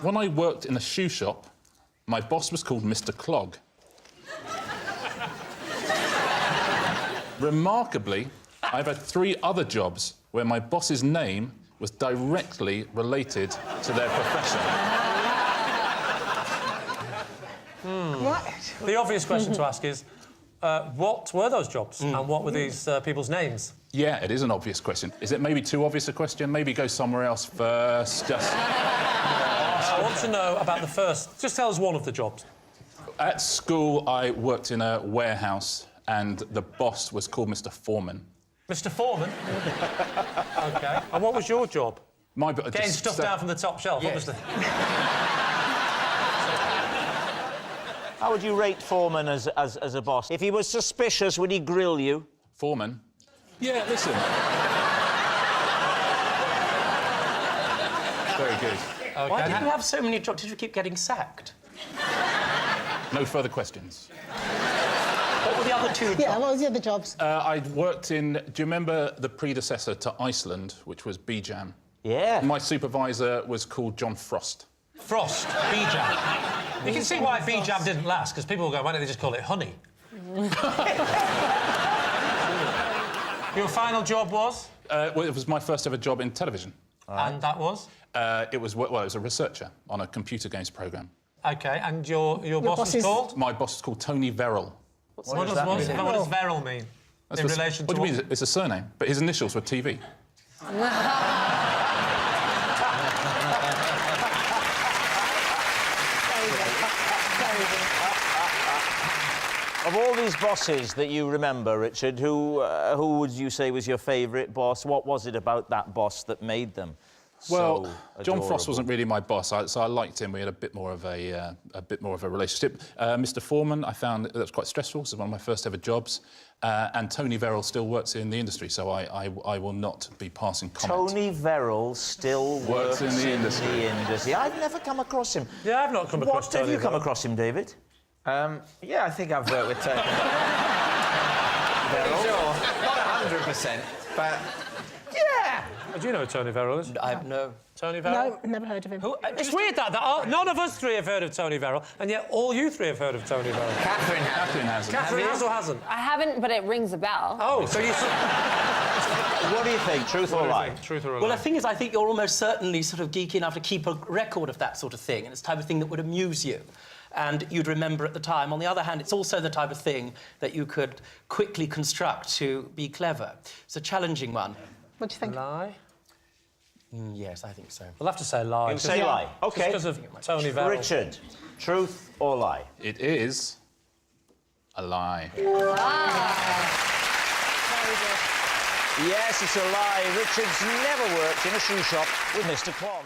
When I worked in a shoe shop, my boss was called Mr Clog. Remarkably, I've had 3 other jobs where my boss's name was directly related to their profession. What? The obvious question to ask is, what were those jobs and what were these people's names? Yeah, it is an obvious question. Is it maybe too obvious a question? Maybe go somewhere else first, just... I want to know about the first. Just tell us one of the jobs. At school, I worked in a warehouse and the boss was called Mr Foreman. Mr Foreman? OK. And what was your job? Getting stuff down from the top shelf, Yes. obviously. How would you rate Foreman as a boss? If he was suspicious, would he grill you? Foreman? Yeah, listen. Very good. Okay. Why did you have so many jobs? Did you keep getting sacked? No further questions. What were the other 2 jobs? Yeah, what was the other jobs? I worked in... Do you remember the predecessor to Iceland, which was B-Jam? Yeah. My supervisor was called John Frost. Frost, B-Jam. You can see why B-Jam didn't last, because people will go, why don't they just call it honey? Your final job was? Well, it was my first ever job in television. And that was? It was a researcher on a computer games programme. OK, and your boss boss was is- called? My boss is called Tony Verrill. What does Verrill mean? In relation to what do you mean? It's a surname, but his initials were TV. Of all these bosses that you remember, Richard, who would you say was your favourite boss? What was it about that boss that made them Well, so John Frost adorable? wasn't really my boss, so I liked him. We had a bit more of a relationship. Mr Foreman, I found that was quite stressful. It was one of my first ever jobs. And Tony Verrill still works in the industry, so I will not be passing comment. Tony Verrill still works in the industry. I've never come across him. Yeah, I've not come across Tony Have you come Verrill. across him, David? Yeah, I think I've worked with Tony. Sure, not 100%, but yeah. Do you know who Tony Verrill is? No. Tony Verrill? No, never heard of him. It's weird that none of us 3 have heard of Tony Verrill, and yet all you 3 have heard of Tony Verrill. Catherine hasn't. Catherine has or hasn't? I haven't, but it rings a bell. Oh, so you... What do you think, truth or lie? Truth or a Well, lie? the thing is, I think you're almost certainly sort of geeky enough to keep a record of that sort of thing, and it's the type of thing that would amuse you and you'd remember at the time. On the other hand, it's also the type of thing that you could quickly construct to be clever. It's a challenging one. What do you think? Lie? Yes, I think so. We'll have to say lie. You say lie. OK. Just because of Tony Verrill. Richard, truth or lie? It is a lie. Yes, it's a lie. Richard's never worked in a shoe shop with Mr Clog.